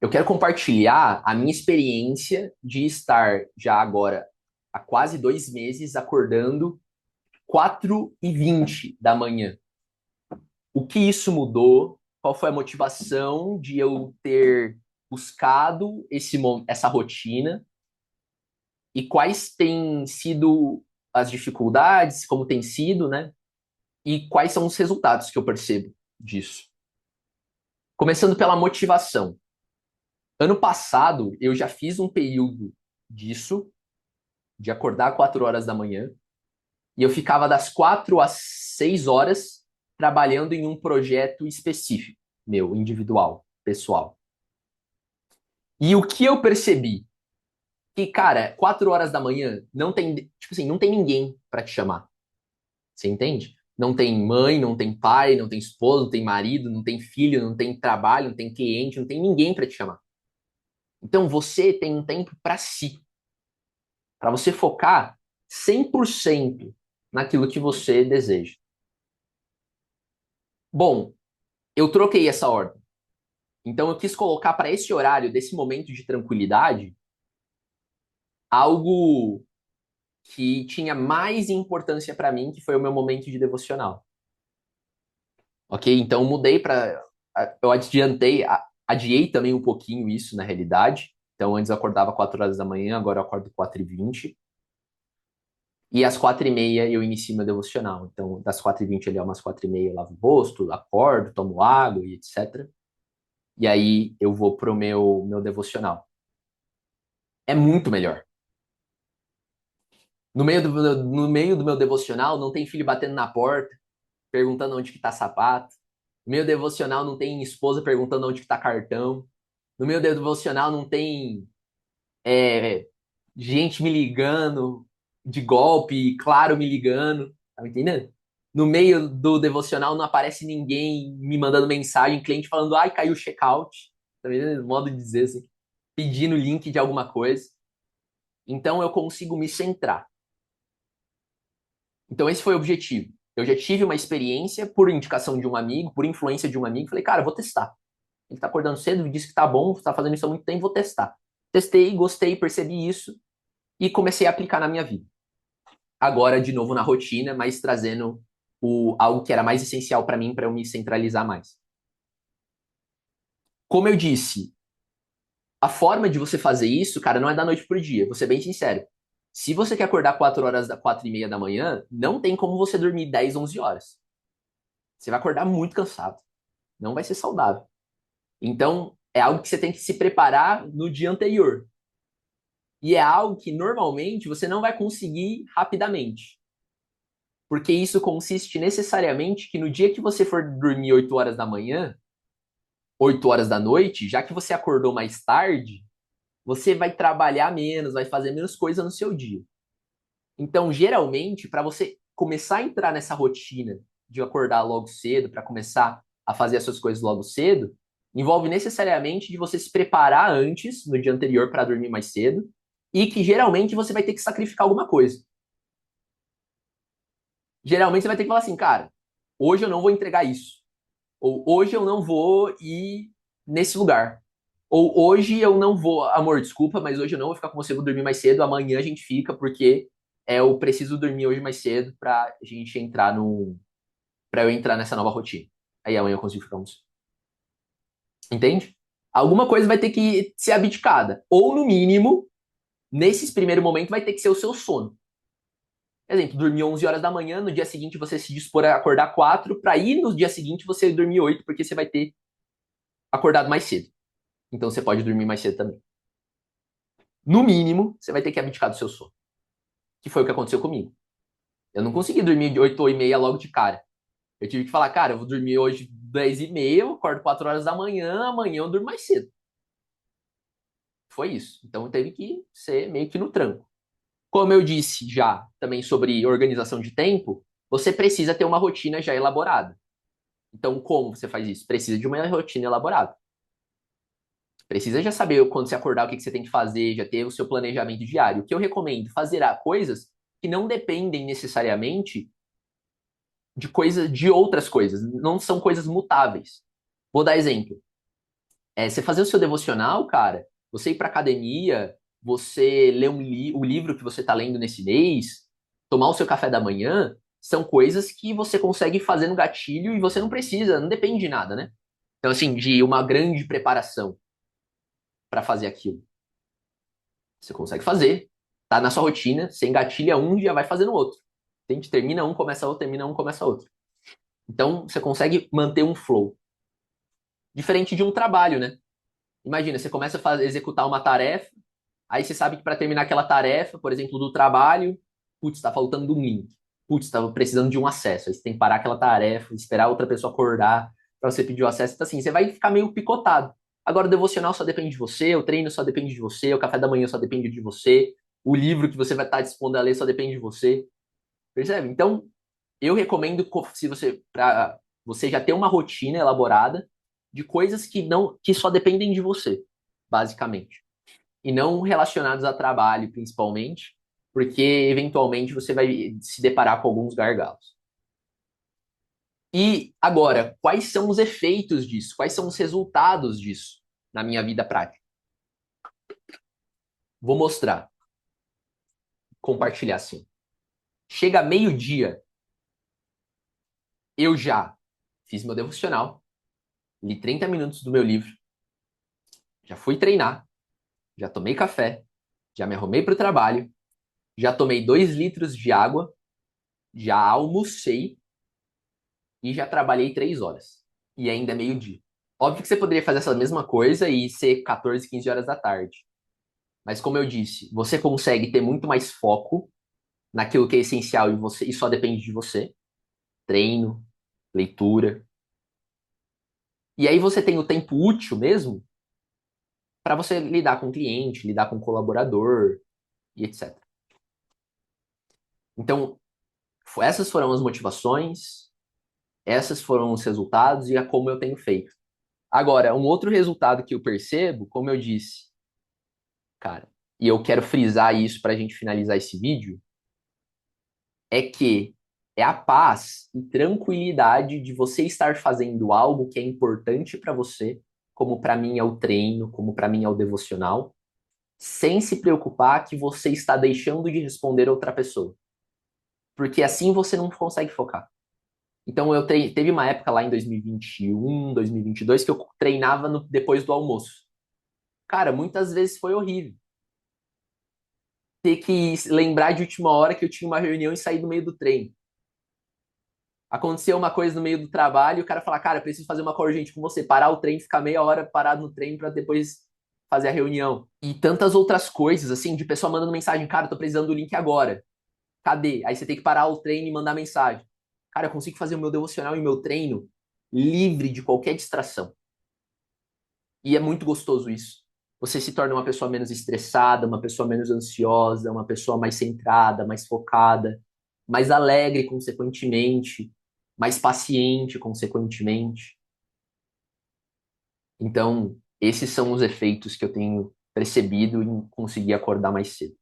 Eu quero compartilhar a minha experiência de estar já agora há quase 2 meses acordando 4h20 da manhã. O que isso mudou? Qual foi a motivação de eu ter buscado essa rotina? E quais têm sido as dificuldades, como tem sido, né? E quais são os resultados que eu percebo disso? Começando pela motivação. Ano passado, eu já fiz um período disso, de acordar 4 horas da manhã, e eu ficava das 4 às 6 horas trabalhando em um projeto específico, meu, individual, pessoal. E o que eu percebi? Que, cara, 4 horas da manhã não tem, tipo assim, não tem ninguém para te chamar. Você entende? Não tem mãe, não tem pai, não tem esposo, não tem marido, não tem filho, não tem trabalho, não tem cliente, não tem ninguém para te chamar. Então você tem um tempo para si, para você focar 100% naquilo que você deseja. Bom, eu troquei essa ordem. Então eu quis colocar para esse horário, desse momento de tranquilidade, algo que tinha mais importância para mim, que foi o meu momento de devocional. Ok? Então eu mudei para. Eu adiei também um pouquinho isso na realidade. Então antes eu acordava 4 horas da manhã, agora eu acordo 4h20. E às 4h30 eu inicio meu devocional. Então, das 4h20 ali a umas 4h30 eu lavo o rosto, acordo, tomo água e etc. E aí eu vou pro meu devocional. É muito melhor. No meio do meu devocional não tem filho batendo na porta, perguntando onde que tá sapato. No meu devocional não tem esposa perguntando onde que tá cartão. No meu devocional não tem é, gente me ligando de golpe, claro me ligando. Tá me entendendo? No meio do devocional não aparece ninguém me mandando mensagem, cliente falando, ai, caiu o checkout. Tá me entendendo? Modo de dizer assim, pedindo link de alguma coisa. Então eu consigo me centrar. Então esse foi o objetivo. Eu já tive uma experiência por indicação de um amigo, por influência de um amigo. Falei, cara, vou testar. Ele tá acordando cedo, disse que tá bom, tá fazendo isso há muito tempo, vou testar. Testei, gostei, percebi isso e comecei a aplicar na minha vida. Agora, de novo, na rotina, mas trazendo algo que era mais essencial para mim, para eu me centralizar mais. Como eu disse, a forma de você fazer isso, cara, não é da noite pro dia. Vou ser bem sincero. Se você quer acordar 4 horas, 4h30 da manhã, não tem como você dormir 10, 11 horas. Você vai acordar muito cansado. Não vai ser saudável. Então, é algo que você tem que se preparar no dia anterior. E é algo que normalmente você não vai conseguir rapidamente. Porque isso consiste necessariamente que no dia que você for dormir 8 horas da manhã, 8 horas da noite, já que você acordou mais tarde, você vai trabalhar menos, vai fazer menos coisa no seu dia. Então, geralmente, para você começar a entrar nessa rotina de acordar logo cedo, para começar a fazer as suas coisas logo cedo, envolve necessariamente de você se preparar antes, no dia anterior, para dormir mais cedo, e que geralmente você vai ter que sacrificar alguma coisa. Geralmente você vai ter que falar assim, cara, hoje eu não vou entregar isso. Ou hoje eu não vou ir nesse lugar. Ou hoje eu não vou, amor, desculpa, mas hoje eu não vou ficar com você, vou dormir mais cedo, amanhã a gente fica, porque eu preciso dormir hoje mais cedo pra gente entrar no. Pra eu entrar nessa nova rotina. Aí amanhã eu consigo ficar com você. Entende? Alguma coisa vai ter que ser abdicada. Ou, no mínimo, nesses primeiros momentos, vai ter que ser o seu sono. Por exemplo, dormir 11 horas da manhã, no dia seguinte você se dispor a acordar 4, para ir no dia seguinte você dormir 8, porque você vai ter acordado mais cedo. Então você pode dormir mais cedo também. No mínimo, você vai ter que abdicar do seu sono. Que foi o que aconteceu comigo. Eu não consegui dormir de 8h30 logo de cara. Eu tive que falar, cara, eu vou dormir hoje 10h30, eu acordo 4 horas da manhã, amanhã eu durmo mais cedo. Foi isso. Então teve que ser meio que no tranco. Como eu disse já também sobre organização de tempo, você precisa ter uma rotina já elaborada. Então, como você faz isso? Precisa de uma rotina elaborada. Precisa já saber quando você acordar o que você tem que fazer, já ter o seu planejamento diário. O que eu recomendo? Fazer coisas que não dependem necessariamente de outras coisas, não são coisas mutáveis. Vou dar exemplo. você fazer o seu devocional, cara, você ir pra academia, você ler o livro que você tá lendo nesse mês, tomar o seu café da manhã, são coisas que você consegue fazer no gatilho e você não precisa, não depende de nada, né? Então, assim, de uma grande preparação pra fazer aquilo. Você consegue fazer, tá na sua rotina, você engatilha um e já vai fazendo outro. A gente termina um, começa outro, termina um, começa outro. Então, você consegue manter um flow. Diferente de um trabalho, né? Imagina, você começa a executar uma tarefa, aí você sabe que para terminar aquela tarefa, por exemplo, do trabalho, putz, está faltando um link. Putz, estava precisando de um acesso. Aí você tem que parar aquela tarefa, esperar outra pessoa acordar para você pedir o acesso. Então, assim, você vai ficar meio picotado. Agora, o devocional só depende de você, o treino só depende de você, o café da manhã só depende de você, o livro que você vai estar dispondo a ler só depende de você. Percebe? Então, eu recomendo se você para você já ter uma rotina elaborada de coisas que só dependem de você, basicamente, e não relacionados a trabalho, principalmente, porque eventualmente você vai se deparar com alguns gargalos. E agora, quais são os efeitos disso? Quais são os resultados disso na minha vida prática? Vou mostrar, compartilhar assim. Chega meio-dia, eu já fiz meu devocional, li 30 minutos do meu livro, já fui treinar, já tomei café, já me arrumei para o trabalho, já tomei 2 litros de água, já almocei e já trabalhei 3 horas. E ainda é meio-dia. Óbvio que você poderia fazer essa mesma coisa e ser 14, 15 horas da tarde. Mas como eu disse, você consegue ter muito mais foco naquilo que é essencial e só depende de você. Treino, leitura. E aí você tem o tempo útil mesmo para você lidar com o cliente, lidar com o colaborador e etc. Então, essas foram as motivações, essas foram os resultados e a como eu tenho feito. Agora, um outro resultado que eu percebo, como eu disse, cara, e eu quero frisar isso para a gente finalizar esse vídeo, é que é a paz e tranquilidade de você estar fazendo algo que é importante para você, como para mim é o treino, como para mim é o devocional, sem se preocupar que você está deixando de responder outra pessoa. Porque assim você não consegue focar. Então teve uma época lá em 2021, 2022 que eu treinava depois do almoço. Cara, muitas vezes foi horrível. Ter que lembrar de última hora que eu tinha uma reunião e sair do meio do treino. Aconteceu uma coisa no meio do trabalho e o cara fala, cara, eu preciso fazer uma coisa urgente com você, parar o treino, ficar meia hora parado no treino para depois fazer a reunião. E tantas outras coisas, assim, de pessoa mandando mensagem, cara, eu tô precisando do link agora. Cadê? Aí você tem que parar o treino e mandar mensagem. Cara, eu consigo fazer o meu devocional e o meu treino livre de qualquer distração. E é muito gostoso isso. Você se torna uma pessoa menos estressada, uma pessoa menos ansiosa, uma pessoa mais centrada, mais focada, mais alegre, consequentemente, mais paciente, consequentemente. Então, esses são os efeitos que eu tenho percebido em conseguir acordar mais cedo.